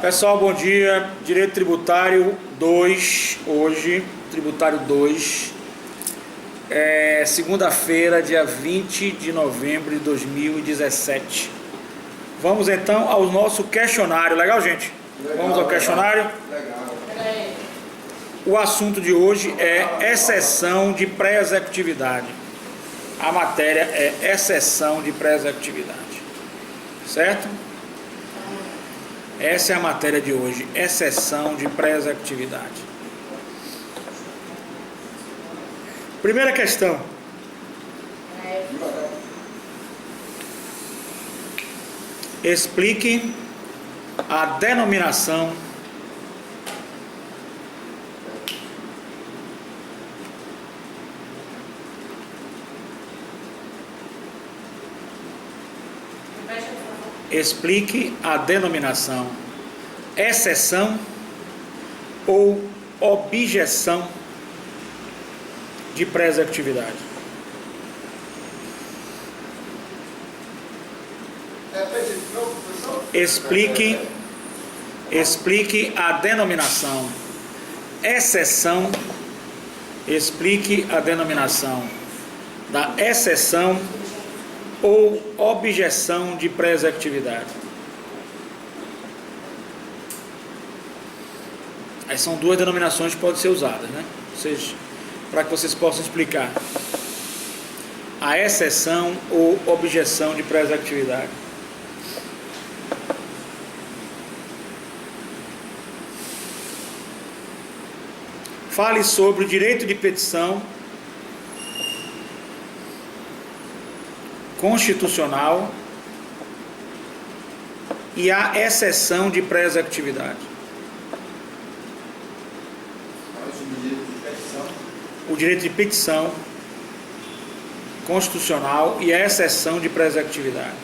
Pessoal, bom dia. Direito Tributário 2, hoje, Tributário 2, segunda-feira, dia 20 de novembro de 2017. Vamos então ao nosso questionário. Legal, gente? Vamos ao questionário? Legal. O assunto de hoje é exceção de pré-executividade. A matéria é exceção de pré-executividade. Certo? Essa é a matéria de hoje, exceção de pré-executividade. Primeira questão. Explique a denominação exceção ou objeção de pré-executividade. Explique a denominação exceção, explique a denominação da exceção ou objeção de pré-executividade. Aí são duas denominações que podem ser usadas, né? Ou seja, para que vocês possam explicar a exceção ou objeção de pré-executividade. Fale sobre o direito de petição constitucional e a exceção de pré-executividade. O direito de petição constitucional e a exceção de pré-executividade.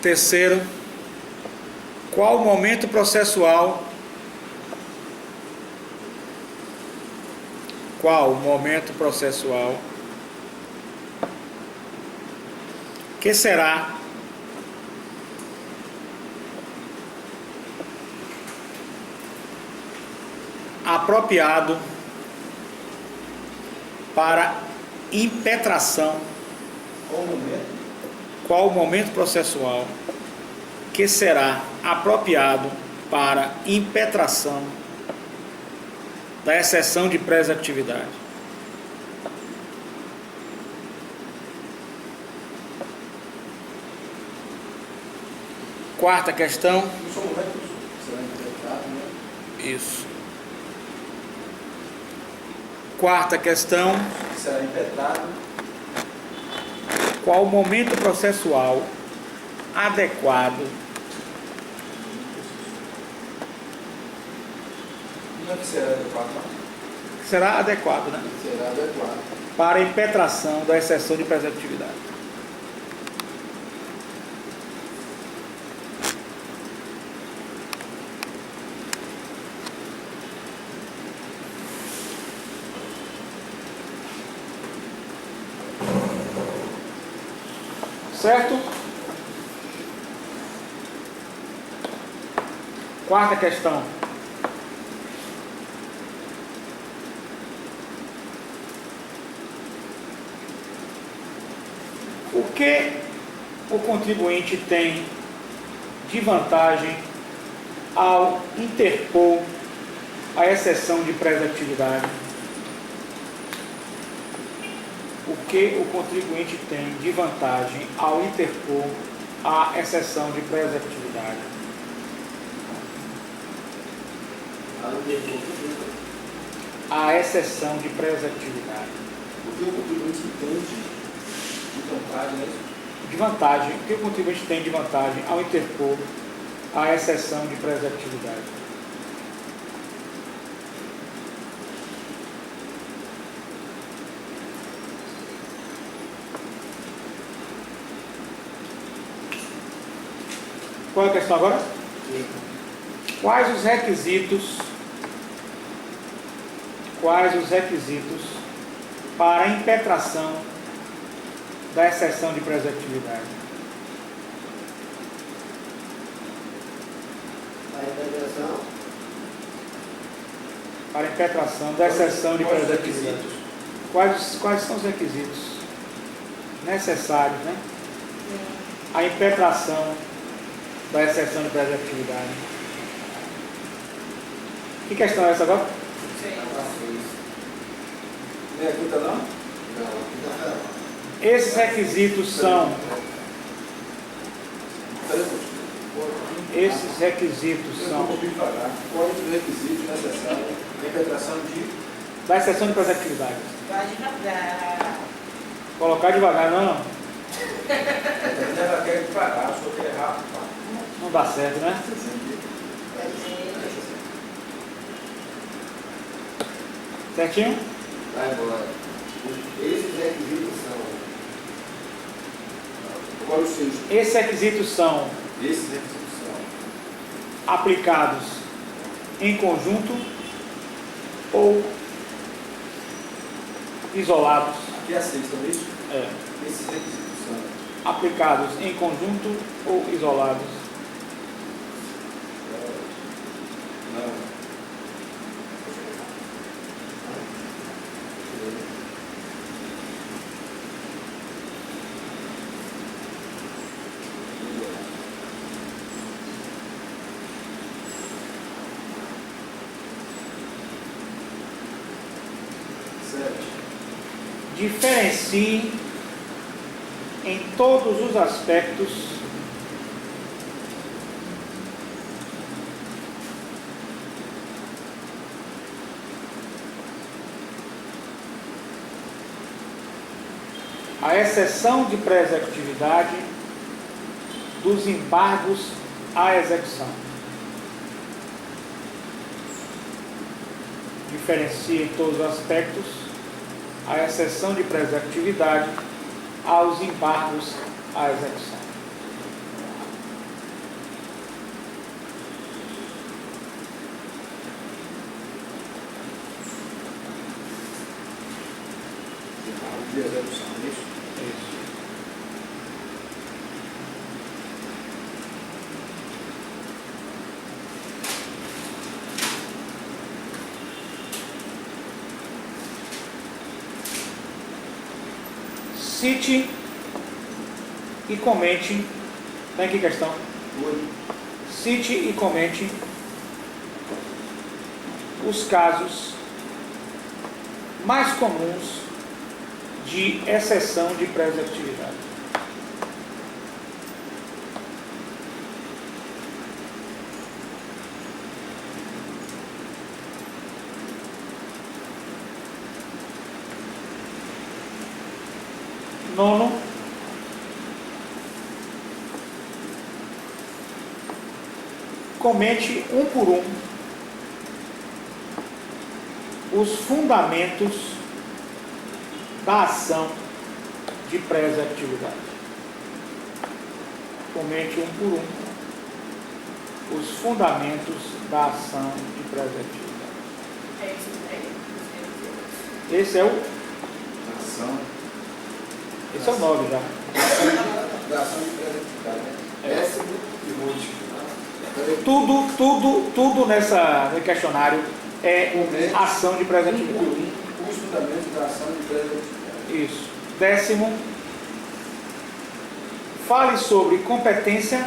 Terceiro, qual o momento processual? Qual o momento processual que será apropriado para impetração? Qual o momento processual que será apropriado para impetração da exceção de pré-executividade? Quarta questão. Isso. Quarta questão. Será impetrado. Qual o momento processual adequado? Não é que será adequado, não? Será adequado, né? Será adequado. Para a impetração da exceção de pré-executividade. Certo? Quarta questão. O que o contribuinte tem de vantagem ao interpor a exceção de pré-executividade? O que o contribuinte tem de vantagem ao interpor a exceção de pré-executividade? A exceção de pré-executividade. O que o contribuinte entende de vantagem, né? De vantagem. O que o contribuinte tem de vantagem ao interpor a exceção de pré-executividade? Qual é a questão agora? Quais os requisitos para a impetração da exceção de preservatividade? A integração. Para a impetração da exceção de preservatividade. Quais são os requisitos necessários, né? A impetração da exceção de preservatividade. Que questão é essa agora? Não é a quinta, não? Não, a quinta não. Esses requisitos são. Esses requisitos Eu são. vou devagar. Quais os requisitos necessários da impetração de. Da exceção de preservatividade. Vai devagar. Colocar devagar, não. Ela quer devagar, só que é rápido. Não dá certo, né? Certinho? Vai embora. Esses requisitos são. Agora os seus. Esses requisitos são Esses requisitos são. aplicados em conjunto ou isolados. Aqui é a sexta, não é isso? É, Esses requisitos são. aplicados em conjunto ou isolados. Não. Diferencie em todos os aspectos a exceção de pré-executividade dos embargos à execução. Diferencie em todos os aspectos a exceção de pré-executividade aos embargos à execução. De execução, não é isso? Isso. Cite e comente. Tem que questão? Oi. Cite e comente os casos mais comuns de exceção de pré-executividade. Nono, comente um por um os fundamentos da ação de pré-executividade. Comente um por um os fundamentos da ação de pré-executividade. É isso aí. Esse é o Ação. Esse é o 9 já. Da ação de pré-executividade, né? Décimo e último. Tudo no questionário é ação de pré-executividade. Os fundamentos da ação de pré-executividade. Isso. Décimo, fale sobre competência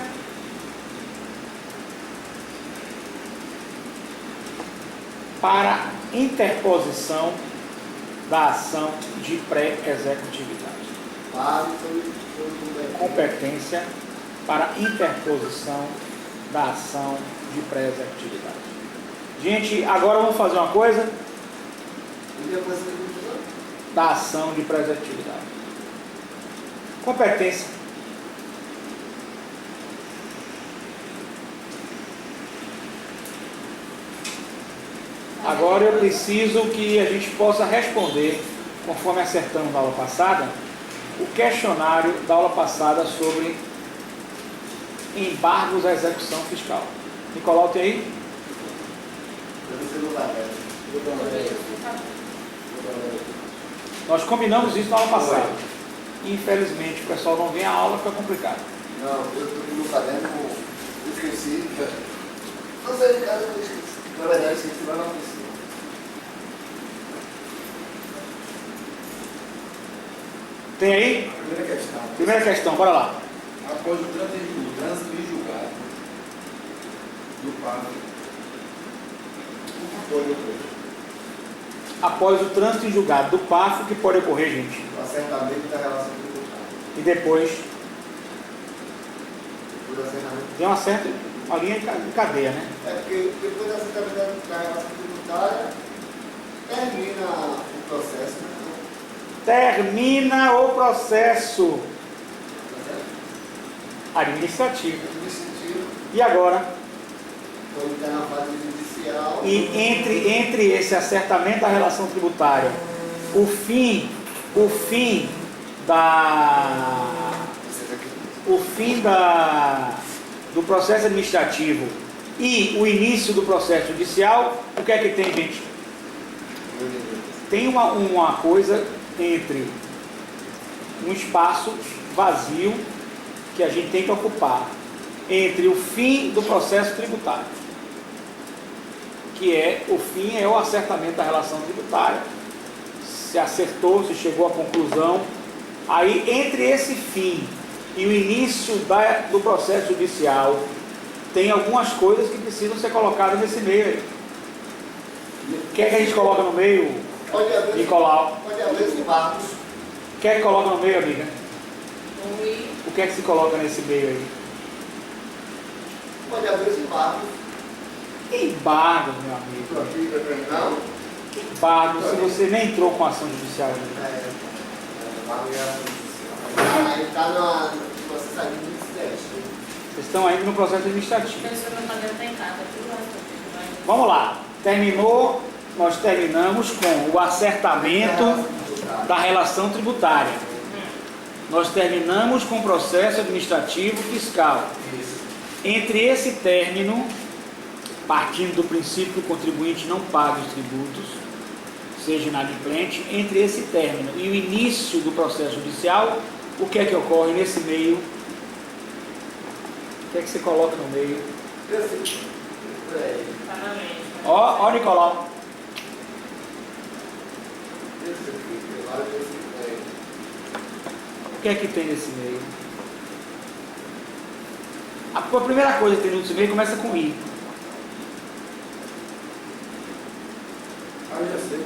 para interposição da ação de pré-executividade. Competência para interposição da ação de pré-executividade. Gente, agora vamos fazer uma coisa da ação de pré-executividade. Competência. Agora eu preciso que a gente possa responder, conforme acertamos na aula passada, o questionário da aula passada sobre embargos à execução fiscal. Nicolau, tem aí? Nós combinamos isso na aula passada. Infelizmente, o pessoal não vem à aula, fica complicado. Não, eu estou no caderno, eu esqueci. Não sei de casa, eu esqueci. Na verdade, esqueci lá na oficina. Tem aí? Primeira questão. Primeira questão, bora lá. Após o trânsito e julgado do PAF, o que pode ocorrer? Após o trânsito em julgado do PAF, o que pode ocorrer, gente? O acertamento da relação tributária. E depois Por acertamento. tem uma linha de cadeia, né? É porque depois do acertamento da relação tributária, termina o processo, né? Termina o processo Tá certo? administrativo. Nesse sentido, E agora? quando está na fase judicial. E entre esse acertamento da relação tributária, o fim do processo administrativo e o início do processo judicial, o que é que tem, gente? Tem uma coisa entre um espaço vazio que a gente tem que ocupar entre o fim do processo tributário, que é o fim é o acertamento da relação tributária, se acertou, se chegou à conclusão. Aí entre esse fim e o início do processo judicial tem algumas coisas que precisam ser colocadas nesse meio aí. O que é que a gente coloca no meio, Pode haver, Nicolau? pode haver os embargos. O que é que coloca no meio, amiga? Oi. O que é que se coloca nesse meio aí? Pode haver os embargos. Embargo, meu amigo. Não? Embargo, se você nem entrou com ação judicial ainda. Aí está no processo administrativo. Vocês estão ainda no processo administrativo. Pensou no padrão tem casa, tudo lá. Vamos lá. Nós terminamos com o acertamento da relação tributária. Nós terminamos com o processo administrativo fiscal. Entre esse término, partindo do princípio que o contribuinte não paga os tributos, seja inadimplente, entre esse término e o início do processo judicial, o que é que ocorre nesse meio? O que é que você coloca no meio? Pagamento. Ó, Nicolau. O que é que tem nesse meio? A primeira coisa que tem nesse meio começa com I. Ah, eu já sei,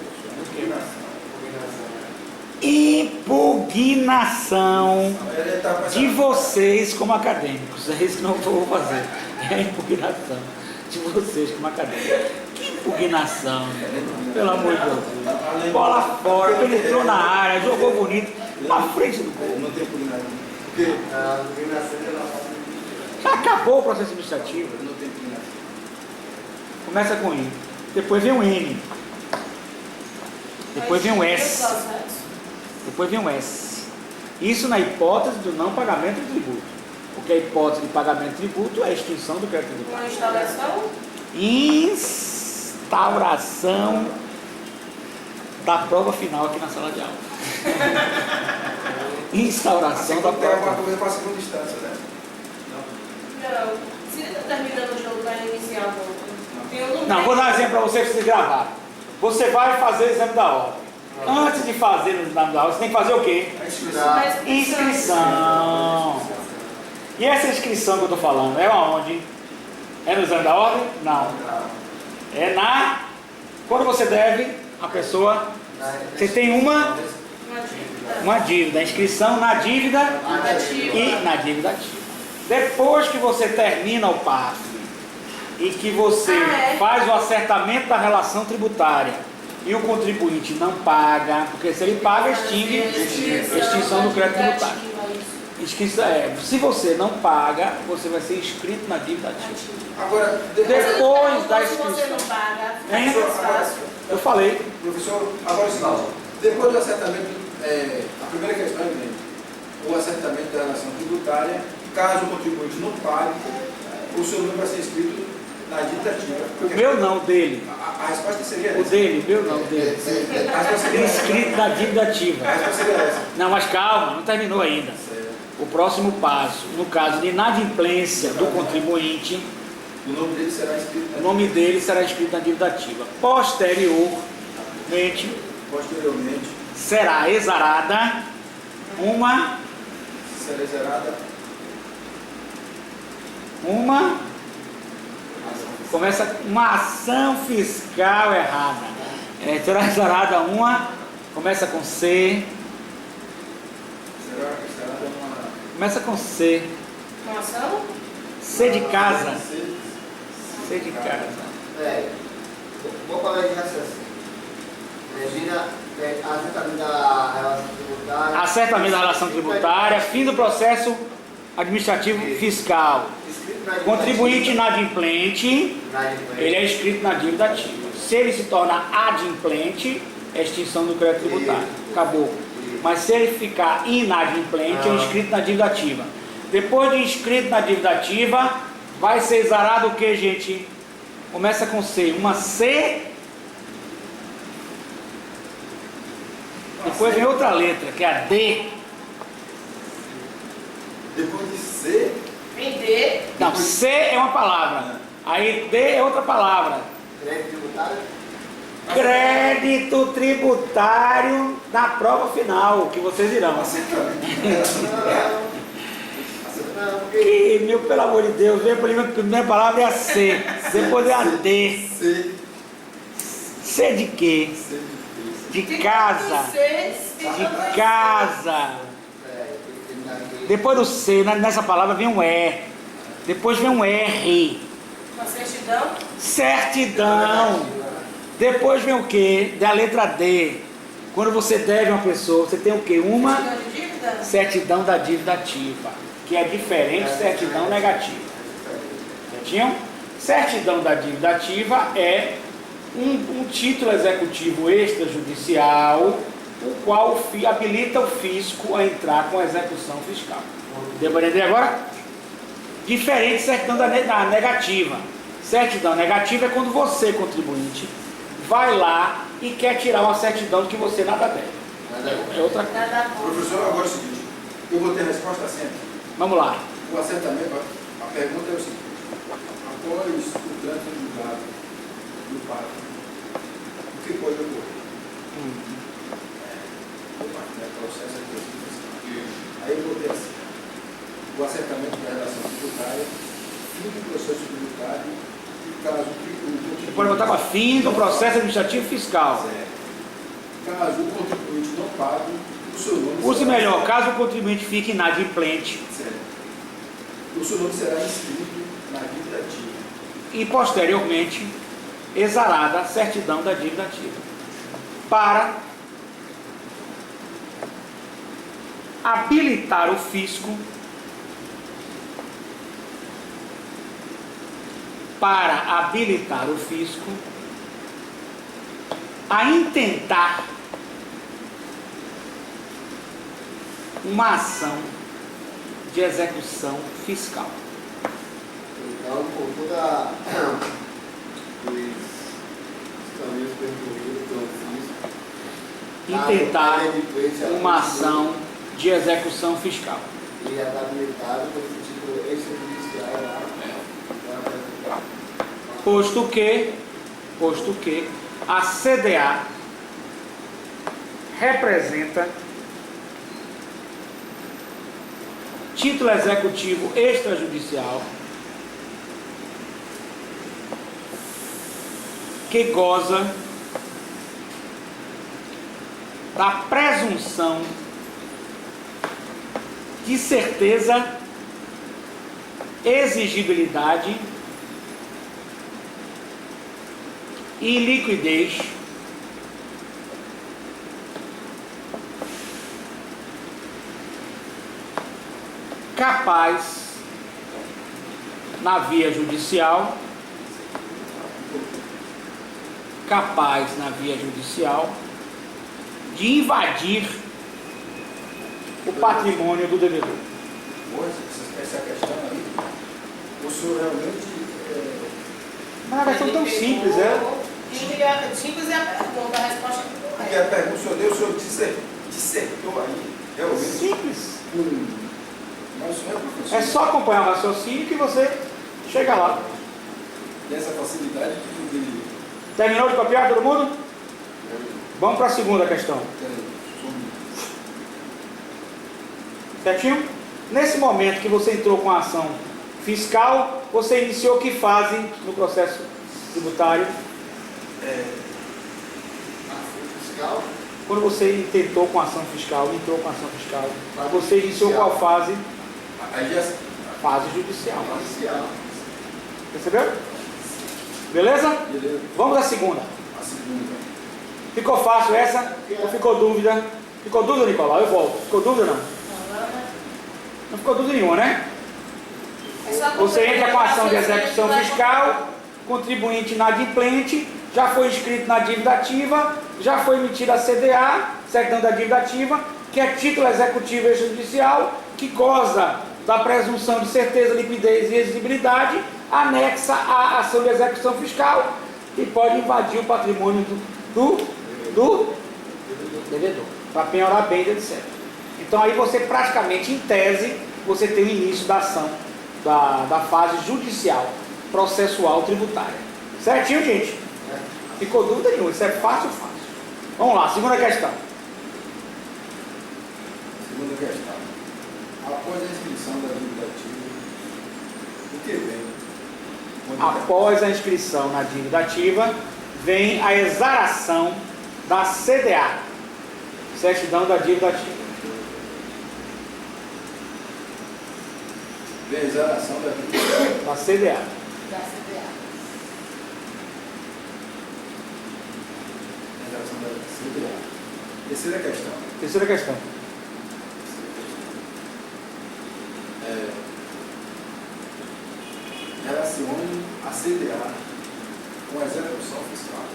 Impugnação Ele está com essa... de vocês como acadêmicos. É isso que não vou fazer. É a impugnação de vocês como acadêmicos. Que impugnação? Pelo amor de Deus. Bola fora, penetrou na área, jogou bonito, na frente do gol. Não tem pugnação. Porque a iluminação ela Já acabou o processo administrativo. Não tem pugnação. Começa com I. Depois vem o N. Depois vem o S. Depois vem o S. Isso na hipótese do não pagamento de tributo. Porque a hipótese de pagamento de tributo é a extinção do crédito tributário. Uma instalação? Instauração da prova final aqui na sala de aula. Instauração da Assim, tem alguma prova. coisa para a segunda instância, né? Não. Se ele está terminando o jogo, vai iniciar o outro. Tem um Não, vou dar um exemplo para vocês gravar. Você vai fazer o exame da ordem. Antes de fazer o exame da ordem, você tem que fazer o quê? A inscrição. Inscrição. E essa inscrição que eu estou falando, é aonde? É no exame da ordem? Não. É na... Quando você deve, a pessoa... Você tem uma dívida. A inscrição na dívida e na dívida ativa. Depois que você termina o PAF e que você faz o acertamento da relação tributária e o contribuinte não paga, porque se ele paga, extingue a extinção do crédito tributário. Se você não paga, você vai ser inscrito na dívida ativa. Agora, Depois da Se você não inscrição. paga, Hein? fica mais fácil. Eu falei. professor, agora sim, depois do acertamento, a primeira questão é grande. O acertamento da relação tributária, caso o contribuinte não pague, o seu nome vai ser inscrito na dívida ativa. O meu não, dele. A A resposta seria O essa. dele, viu? Não, o dele. A resposta seria essa. Inscrito na dívida ativa. A resposta seria essa. Não, mas calma, não terminou ainda. Certo. O próximo passo, no caso de inadimplência do contribuinte, O nome dele será escrito. o nome dele será escrito na dívida ativa. Posteriormente, Posteriormente, será exarada uma será zerada começa uma ação fiscal errada. Será exarada uma, começa com C, será uma. começa com C, Uma ação? C de casa, C de casa. Vou falar de raciocínio. Regina, acertamento da relação tributária. Acertamento da relação tributária, fim do processo administrativo fiscal. Contribuinte inadimplente, ele é inscrito na dívida ativa. Se ele se torna adimplente, é extinção do crédito tributário. Acabou. Mas se ele ficar inadimplente, é inscrito na dívida ativa. Depois de inscrito na dívida ativa, vai ser exarado o que, gente? Começa com C. Uma C. Depois vem outra letra, que é a D. Depois de C, Vender. Não, C é uma palavra. Aí D é outra palavra. Crédito tributário. Crédito tributário na prova final, que vocês irão. Não, porque E, meu, pelo amor de Deus, a primeira palavra é a C. Depois é a D. C, C de quê? C de De casa. De casa. Depois do C, nessa palavra vem um E. Depois vem um R. Uma certidão. Certidão. Depois vem o quê? Da letra D. Quando você deve a uma pessoa, você tem o quê? Uma Certidão de dívida. certidão da dívida ativa, que é diferente de certidão negativa. Certinho? Certidão da dívida ativa é um título executivo extrajudicial, o qual habilita o fisco a entrar com a execução fiscal. Deu para entender agora? Diferente de certidão da negativa. Certidão negativa é quando você, contribuinte, vai lá e quer tirar uma certidão de que você nada deve. É outra coisa. Nada bom. Professor, agora é o seguinte, eu vou ter a resposta sempre. Vamos lá. O acertamento, a pergunta é o seguinte, após o trânsito julgado do pátrio, o que pode ocorrer? Processo aqui. Aí eu vou ter assim, o acertamento da relação tributária, fim do processo tributário, e caso o Você pode botar para fim do processo administrativo fiscal. caso o contribuinte não pague, o seu nome Use será- melhor, caso o contribuinte fique inadimplente Certo. O seu nome será inscrito na dívida ativa. e posteriormente exarada a certidão da dívida ativa. Para habilitar o fisco a intentar uma ação de execução fiscal. então, por toda os caminhos percorridos pelo fisco, Intentar uma ação de execução fiscal. e está habilitado com esse título extrajudicial lá. Posto que a CDA representa título executivo extrajudicial que goza da presunção de certeza, exigibilidade e liquidez capaz na via judicial de invadir o patrimônio do devedor. Hoje, essa questão aí, o senhor realmente Mas uma questão tão simples, é? Simples e a pergunta, a resposta é Porque a pergunta, o senhor deu, o senhor dissertou aí, realmente. Simples. Mas o senhor é professor. É só acompanhar o raciocínio que você chega lá. Tem essa facilidade de... Terminou de copiar todo mundo? Vamos para a segunda questão. Certinho? Nesse momento que você entrou com a ação fiscal, você iniciou que fase no processo tributário? Fiscal. Quando você tentou com a ação fiscal, entrou com a ação fiscal, você iniciou qual fase? Aí já... Fase judicial. Fiscal. Percebeu? Beleza? Beleza. Vamos à segunda. A segunda. Ficou fácil essa? Ou ficou dúvida? Ficou dúvida, Nicolau? Eu volto. Ficou dúvida não? Não ficou dúvida nenhuma, né? Você entra com a ação de execução fiscal, contribuinte inadimplente, já foi inscrito na dívida ativa, já foi emitida a CDA, certidão da dívida ativa, que é título executivo extrajudicial, que goza da presunção de certeza, liquidez e exigibilidade, anexa à ação de execução fiscal e pode invadir o patrimônio do devedor, para penhorar bens, etc. Então aí você praticamente, em tese, você tem o início da ação, da fase judicial, processual, tributária. Certinho, gente? Ficou dúvida nenhuma, isso é fácil. Vamos lá, segunda questão. Segunda questão. Após a inscrição da dívida ativa, o que vem? Após a inscrição na dívida ativa, vem a exaração da CDA, certidão da dívida ativa. Vem a exaração da dívida ativa. Da CDA. Da CDA. Exaração da CDA. Terceira questão. Terceira questão. Relacione a CDA com a execução fiscal.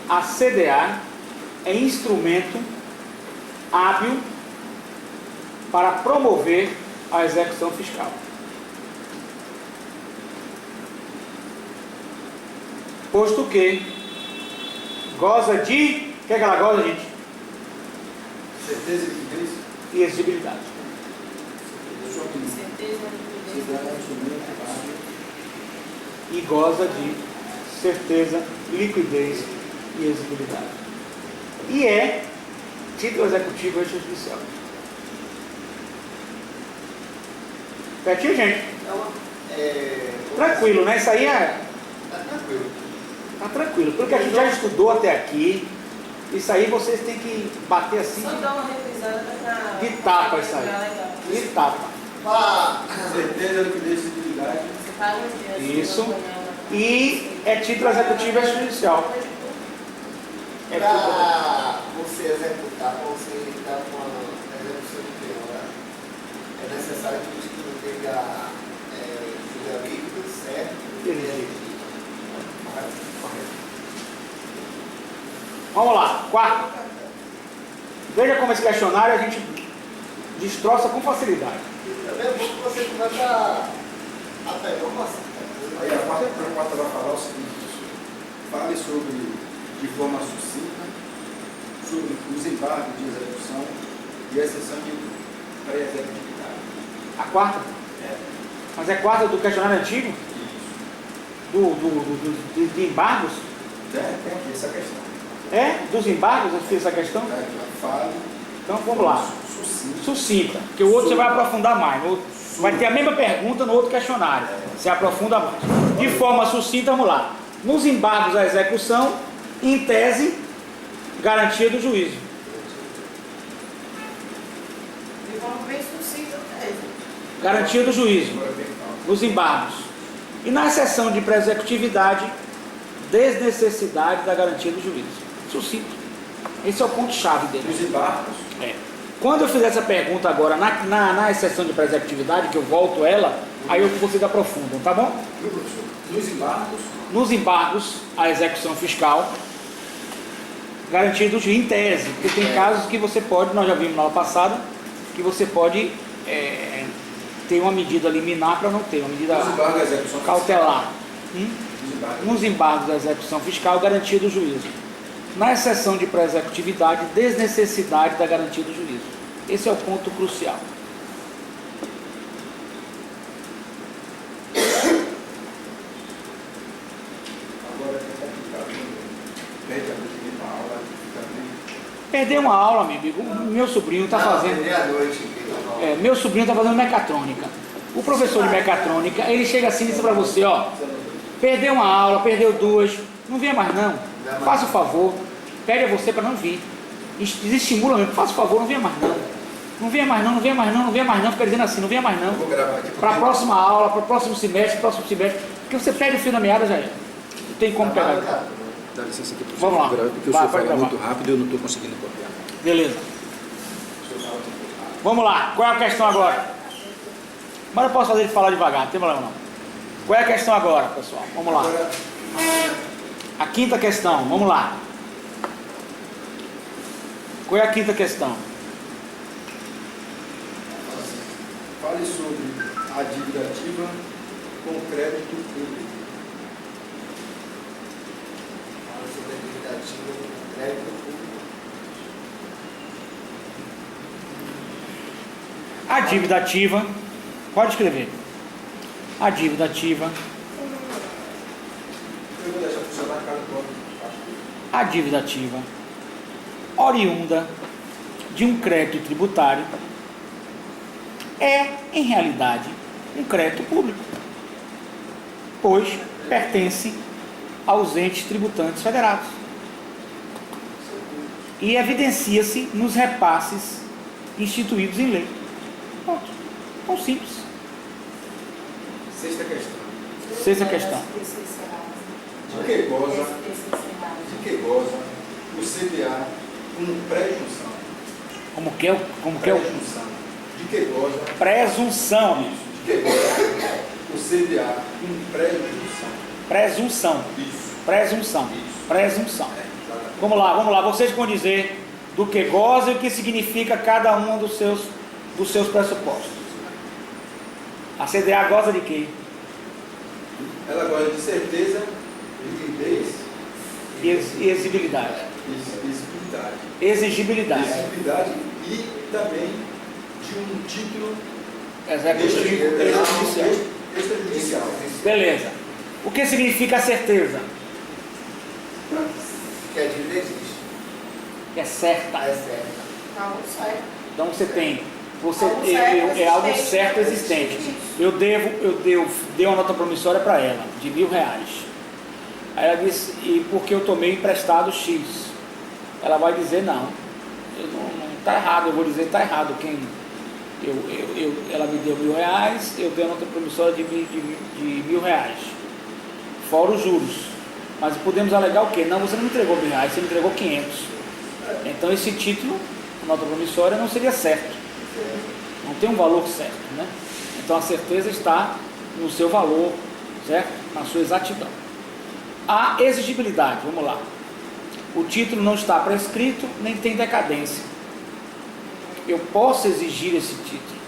A CDA é instrumento hábil para promover a execução fiscal. Posto que goza de... O que é que ela goza, gente? Certeza e liquidez? E exigibilidade. Certeza, liquidez. CDA é um instrumento hábil. E goza de certeza, liquidez e exigibilidade. E é título executivo extrajudicial. Certinho, gente? Tranquilo, né? Isso aí é... Tranquilo. Tá tranquilo. Porque a gente já estudou até aqui. Isso aí vocês têm que bater assim Só dar uma revisada pra... de tapa isso aí. Legal. De tapa. Certeza, liquidez e exigibilidade. Você paga uns dias. Isso. Amanhã. E é título executivo extrajudicial. É título... Para você executar, para você dar uma execução de penhora, é necessário que o título tenha dívida líquida, certo? Vamos lá. Quarto. Veja como esse questionário a gente destroça com facilidade. Também é bom que você começa a pegar uma Aí a quarta vai falar o seguinte: fale sobre, de forma sucinta, sobre os embargos de execução e a exceção de pré-executividade. A quarta? É. Mas é quarta do questionário antigo? De embargos? Tem aqui essa questão. É? Dos embargos? Eu fiz essa questão? Fale. Então vamos lá. Sucinta. Sucinta, porque o outro você vai aprofundar mais. No outro, vai ter a mesma pergunta no outro questionário. Você aprofunda mais. De forma sucinta, vamos lá. Nos embargos à execução, em tese, garantia do juízo. De forma bem sucinta mesmo. Garantia do juízo. Nos embargos. E na exceção de pré-executividade, desnecessidade da garantia do juízo. Sucinto. Esse é o ponto-chave dele. Os embargos. É. Quando eu fizer essa pergunta agora na exceção de pré-executividade, que eu volto ela, aí vocês aprofundam, tá bom? Nos embargos. Nos embargos à execução fiscal, garantia do juiz em tese, porque tem casos que você pode, nós já vimos na aula passada, que você pode ter uma medida liminar para não ter, uma medida Nos embargos à execução cautelar. nos embargos da execução fiscal, garantia do juízo. Na exceção de pré-executividade, desnecessidade da garantia do juízo. Esse é o ponto crucial. Agora é complicado quando perde a mesma aula, fica bem. Perder uma aula, meu amigo, meu sobrinho está fazendo. Meu sobrinho está fazendo mecatrônica. O professor de mecatrônica, ele chega assim e diz para você, ó, perdeu uma aula, perdeu duas, não venha mais não. Faça o favor, pede a você para não vir. Estimula mesmo, faça o favor, não venha mais não. Não venha mais não, não venha mais não, não venha mais não, fica dizendo assim, não venha mais não. Para a próxima aula, para o próximo semestre, porque você perde o fio da meada, já é. Não tem como pegar. Dá licença aqui, Vamos lá. porque o senhor fala muito rápido e eu não estou conseguindo copiar. Beleza. Vamos lá, qual é a questão agora? Mas eu posso fazer ele falar devagar, não tem problema não. Qual é a questão agora, pessoal? Vamos lá. A quinta questão, vamos lá. Qual é a quinta questão? Fale sobre a dívida ativa com crédito público. Fala sobre a dívida ativa com crédito público. A dívida ativa, pode escrever. A dívida ativa. Eu vou deixar funcionar cada bloco. A dívida ativa, oriunda de um crédito tributário, é, em realidade, um crédito público, pois pertence aos entes tributantes federados e evidencia-se nos repasses instituídos em lei. Pronto. Tão simples. Sexta questão. Sexta questão. De que goza o CDA com pré-junção? Como que é o Pré-junção. De que goza presunção, amigo. de que goza o CDA com pré-junção? Presunção. Isso. Presunção. Isso. Presunção. Exatamente. Vamos lá, vocês vão dizer do que goza e o que significa cada um dos seus pressupostos. A CDA goza de quê? Ela goza de certeza, liquidez E exigibilidade. exigibilidade. Exigibilidade. Exigibilidade e também de um título Executivo extrajudicial. extrajudicial. Beleza. O que significa a certeza? Que a dívida existe. Que é certa. É certo. Não, sai. Então você tem. Algo certo É algo existente. certo existente. Eu dei uma nota promissória para ela, de R$1.000. Aí ela disse, e porque eu tomei emprestado X? Ela vai dizer não. Não está errado, eu vou dizer está errado. Ela me deu R$1.000, eu dei a nota promissória de R$1.000, fora os juros. Mas podemos alegar o quê? Não, você não me entregou R$1.000, você me entregou 500. Então esse título, a nota promissória, não seria certo. Não tem um valor certo, né? Então a certeza está no seu valor, certo? Na sua exatidão. A exigibilidade, vamos lá. O título não está prescrito, nem tem decadência. Eu posso exigir esse título.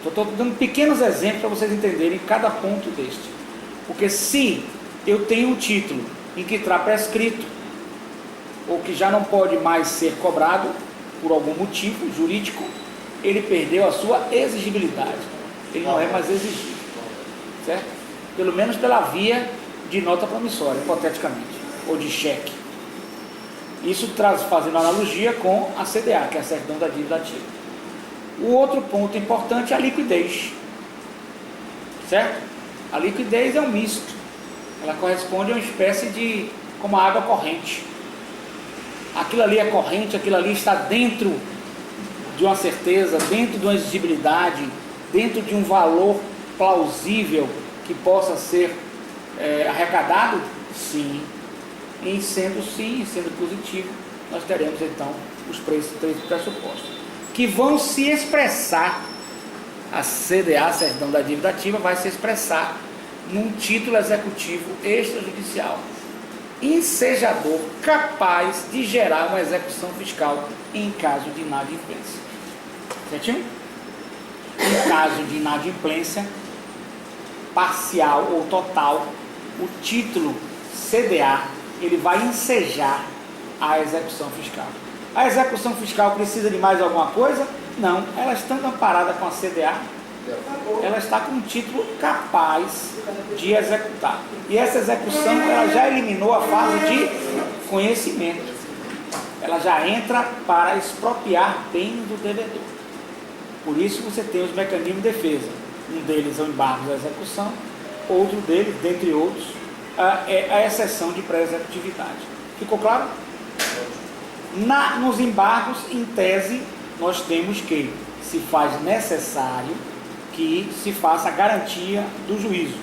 Estou dando pequenos exemplos para vocês entenderem cada ponto deste. Porque se eu tenho um título em que está prescrito, ou que já não pode mais ser cobrado por algum motivo jurídico, ele perdeu a sua exigibilidade. Ele não é mais exigível, certo? Pelo menos pela via de nota promissória, hipoteticamente, ou de cheque. Isso fazendo analogia com a CDA, que é a certidão da dívida ativa. O outro ponto importante é a liquidez, certo? A liquidez é um misto. Ela corresponde a uma espécie de, como a água corrente. Aquilo ali é corrente, aquilo ali está dentro de uma certeza, dentro de uma exigibilidade, dentro de um valor plausível que possa ser arrecadado? Sim. E sendo positivo, nós teremos então os três pressupostos, que vão se expressar. A CDA, a certidão da dívida ativa, vai se expressar num título executivo extrajudicial ensejador, capaz de gerar uma execução fiscal em caso de inadimplência. Certinho? Em caso de inadimplência, parcial ou total, o título CDA, ele vai ensejar a execução fiscal. A execução fiscal precisa de mais alguma coisa? Não, ela estando amparada com a CDA, ela está com um título capaz de executar. E essa execução, ela já eliminou a fase de conhecimento. Ela já entra para expropriar bens do devedor. Por isso você tem os mecanismos de defesa. Um deles é o embargo da execução, outro deles, dentre outros, é a exceção de pré-executividade. Ficou claro? Nos embargos, em tese, nós temos que se faz necessário que se faça a garantia do juízo.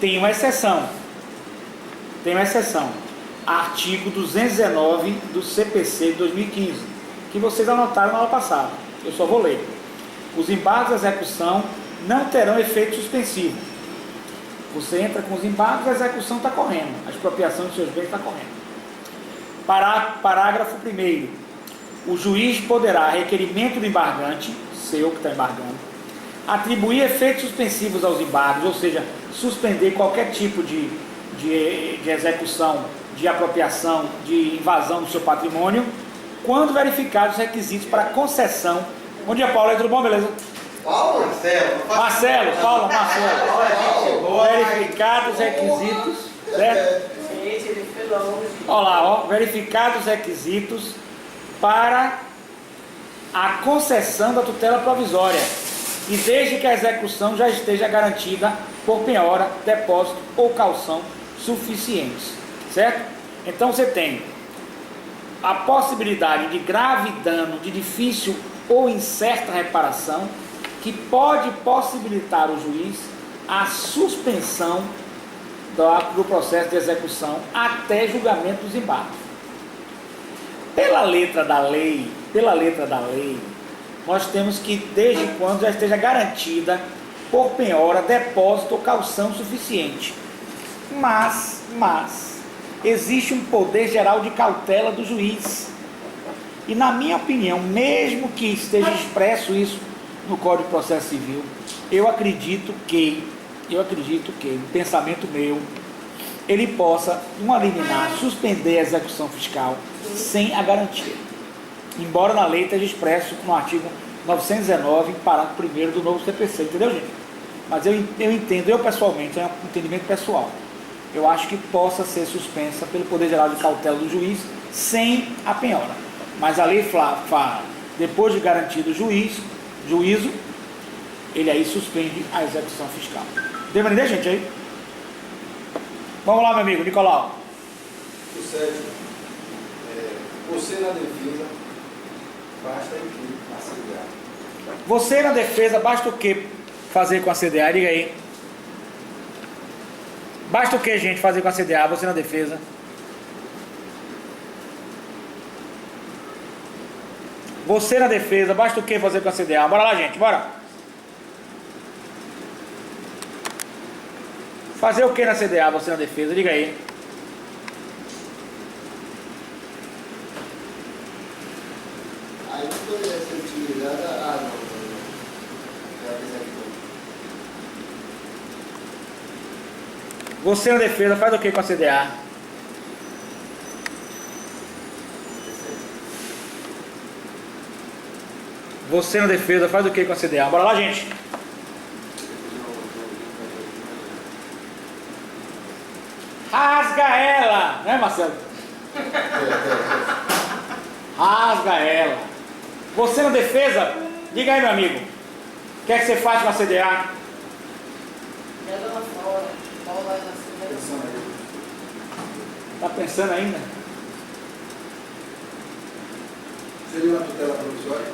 Tem uma exceção. Artigo 219 do CPC de 2015, que vocês anotaram na aula passada. Eu só vou ler. Os embargos de execução não terão efeito suspensivo. Você entra com os embargos, a execução está correndo, a expropriação de seus bens está correndo. Parágrafo 1º. O juiz poderá, a requerimento do embargante, seu que está embargando, atribuir efeitos suspensivos aos embargos, ou seja, suspender qualquer tipo de execução, de apropriação, de invasão do seu patrimônio, quando verificados os requisitos para concessão. Bom dia, Paulo, tudo bom, beleza? Paulo? Marcelo. Verificados os requisitos, certo? Gente, ele foi longe. Olha lá, ó, verificados os requisitos para a concessão da tutela provisória e desde que a execução já esteja garantida por penhora, depósito ou calção suficientes, certo? Então você tem a possibilidade de grave dano, de difícil ou incerta reparação, que pode possibilitar o juiz a suspensão do processo de execução até julgamento dos embargos. Pela letra da lei, nós temos que, desde quando já esteja garantida por penhora, depósito ou calção suficiente. Mas existe um poder geral de cautela do juiz. E na minha opinião, mesmo que esteja expresso isso no Código de Processo Civil, eu acredito que, no pensamento meu, ele possa, uma liminar, suspender a execução fiscal sem a garantia. Embora na lei esteja expresso no artigo 919, parágrafo 1º do novo CPC, entendeu, gente? Mas eu entendo, eu pessoalmente, é um entendimento pessoal, eu acho que possa ser suspensa pelo Poder Geral de Cautela do juiz sem a penhora. Mas a lei fala, depois de garantido o juízo, ele aí suspende a execução fiscal. Deu pra entender, gente, aí? Vamos lá, meu amigo, Nicolau. O sétimo, você na defesa, basta o que? A CDA. Você na defesa, basta o que fazer com a CDA? Diga aí. Basta o que, gente, fazer com a CDA? Você na defesa. Você na defesa, basta o que fazer com a CDA? Bora lá, gente, bora. Fazer o que na CDA, você na defesa? Diga aí. Aí não poderia ser utilizada. Não. Você na defesa, faz o que com a CDA? Você na defesa, faz o que com a CDA? Bora lá, gente. Rasga ela, né, Marcelo? Rasga ela. Você na defesa, diga aí, meu amigo, o que é que você faz com a CDA? Joga lá fora. Bola assim, Tá pensando ainda? Seria uma tutela provisória?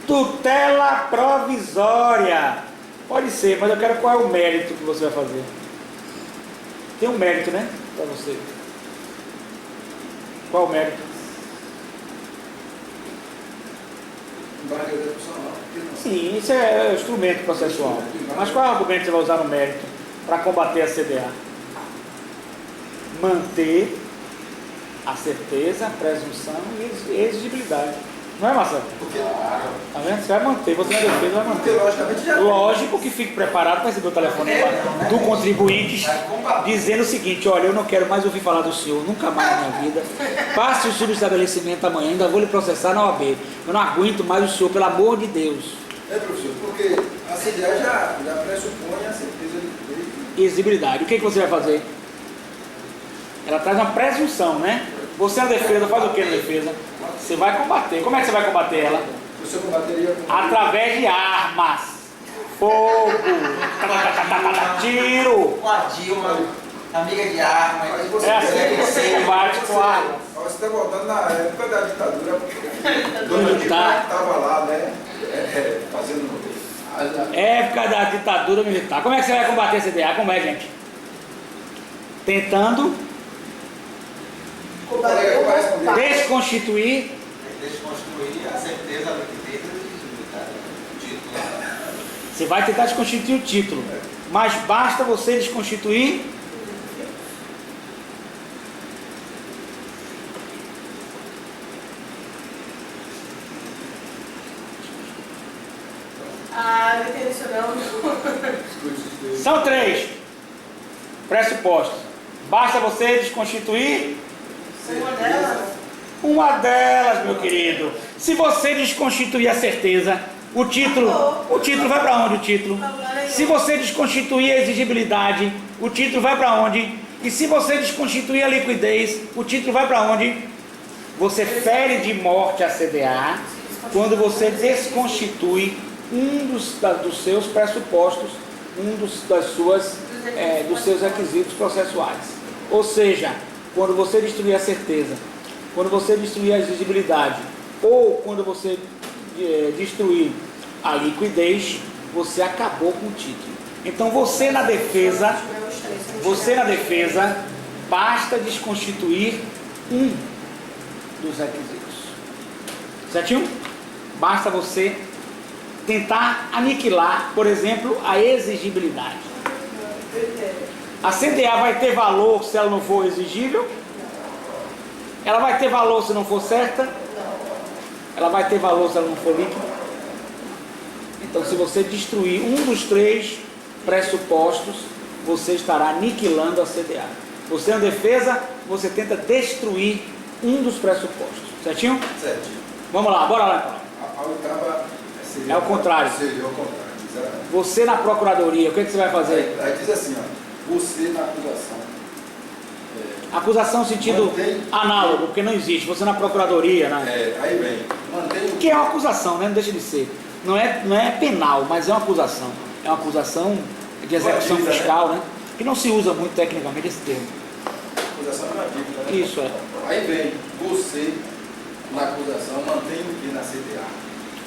Tutela provisória. Pode ser, mas eu quero qual é o mérito que você vai fazer. Tem um mérito, né? Para você. Qual o mérito? Embargo execucional. Sim, isso é instrumento processual. Mas qual é o argumento que você vai usar no mérito para combater a CDA? Manter a certeza, a presunção e a exigibilidade. Não é, Marcelo? Porque, Tá vendo? Você vai manter, você na defesa vai porque manter. logicamente já Lógico que fique preparado para receber o telefone do contribuinte dizendo o seguinte: olha, eu não quero mais ouvir falar do senhor, nunca mais na minha vida. Passe o subestabelecimento amanhã, ainda vou lhe processar na OAB. Eu não aguento mais o senhor, pelo amor de Deus. É, professor, porque a CDA já pressupõe a certeza de Exigibilidade. O que você vai fazer? Ela traz uma presunção, né? Você na defesa faz o que na defesa? Você vai combater. Como é que você vai combater ela? Você combateria com Através de armas, fogo, tiro. Com a Dilma, amiga de arma. É assim que você combate com armas. Você está voltando na época da ditadura, porque Dona Dilma Tá. estava lá, né? Fazendo. Época da ditadura militar. Como é que você vai combater a CDA? Como é, gente? Tentando desconstituir. Desconstruir a certeza do que teve o título. Você vai tentar desconstituir o título, mas basta você desconstituir Ah, não entendi isso não. São 3 pressupostos. Basta você desconstituir Uma delas. uma delas, meu querido. Se você desconstituir a certeza, o título vai para onde? O título. Se você desconstituir a exigibilidade, o título vai para onde? E se você desconstituir a liquidez, o título vai para onde? Você fere de morte a CDA quando você desconstitui um dos seus pressupostos, dos seus requisitos processuais. Ou seja, quando você destruir a certeza, quando você destruir a exigibilidade, ou quando você destruir a liquidez, você acabou com o título. Então você na defesa, basta desconstituir um dos requisitos. Certinho? Basta você tentar aniquilar, por exemplo, a exigibilidade. A CDA vai ter valor se ela não for exigível? Ela vai ter valor se não for certa? Ela vai ter valor se ela não for líquida? Então, se você destruir um dos 3 pressupostos, você estará aniquilando a CDA. Você na defesa, você tenta destruir um dos pressupostos. Certinho? Certinho. Vamos lá, bora lá então. A oitava seria É o contrário. Seria o contrário, exatamente. Você na procuradoria, o que você vai fazer? Aí diz assim, ó, você na acusação. Acusação no sentido Mantém- análogo, porque não existe. Você na procuradoria, né? Aí vem, mantém o Que é uma acusação, né? Não deixa de ser. Não é penal, mas é uma acusação. É uma acusação de execução Uma dívida, fiscal, né? Que não se usa muito tecnicamente esse termo. acusação é uma dívida, né? Isso é. Aí vem, você na acusação mantém o que na CDA?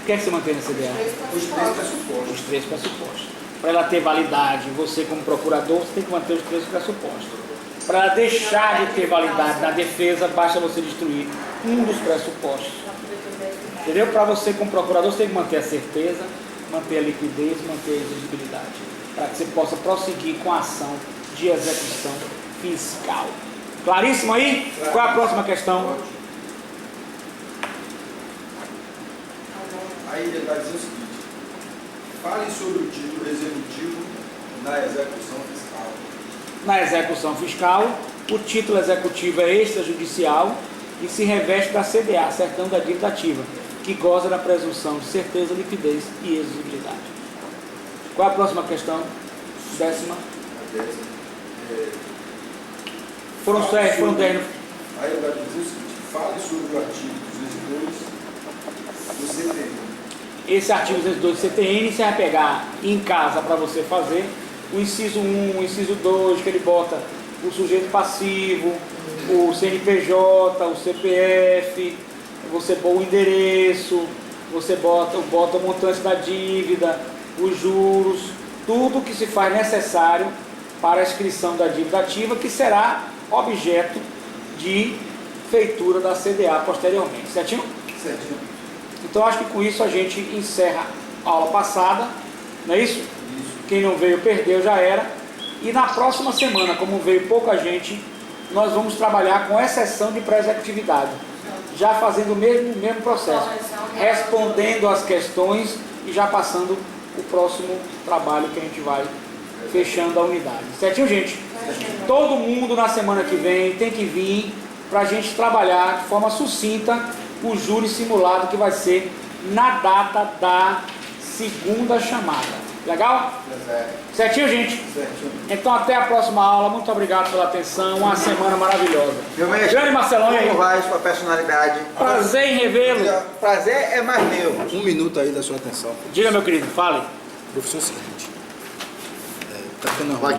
O que é que você mantém na CDA? Os 3 pressupostos. Os 3 pressupostos. Para ela ter validade, você como procurador, você tem que manter os 3 pressupostos. Para ela deixar de ter validade na defesa, basta você destruir um dos pressupostos. Entendeu? Para você como procurador, você tem que manter a certeza, manter a liquidez, manter a exigibilidade. Para que você possa prosseguir com a ação de execução fiscal. Claríssimo aí? Qual é a próxima questão? Aí ele vai dizer o seguinte: fale sobre o título executivo na execução fiscal. Na execução fiscal, o título executivo é extrajudicial e se reveste da CDA, certidão da dívida ativa, que goza da presunção de certeza, liquidez e exigibilidade. Qual é a próxima questão? 10ª. A 10ª. Foram 10. Aí ele vai dizer o seguinte: fale sobre o artigo 202 do CTN. Esse artigo 202 do CTN, você vai pegar em casa para você fazer o inciso 1, o inciso 2, que ele bota o sujeito passivo, o CNPJ, o CPF, você bota o endereço, você bota o montante da dívida, os juros, tudo que se faz necessário para a inscrição da dívida ativa, que será objeto de feitura da CDA posteriormente. Certinho? Certinho. Então acho que com isso a gente encerra a aula passada, não é isso? Isso. Quem não veio perdeu, já era. E na próxima semana, como veio pouca gente, nós vamos trabalhar com exceção de pré-executividade. já fazendo o mesmo processo, respondendo as questões e já passando o próximo trabalho que a gente vai fechando a unidade. Certinho, gente? Todo mundo na semana que vem tem que vir para a gente trabalhar de forma sucinta o júri simulado que vai ser na data da segunda chamada. Legal? Certinho, gente? Certinho. Então até a próxima aula. Muito obrigado pela atenção. Uma semana maravilhosa. Meu mestre, Grande Marcelão, e aí? como vai sua personalidade? Prazer em revê-lo. Prazer é mais meu. Um minuto aí da sua atenção. Diga, meu querido, fale. Professor, é o seguinte. Tá ficando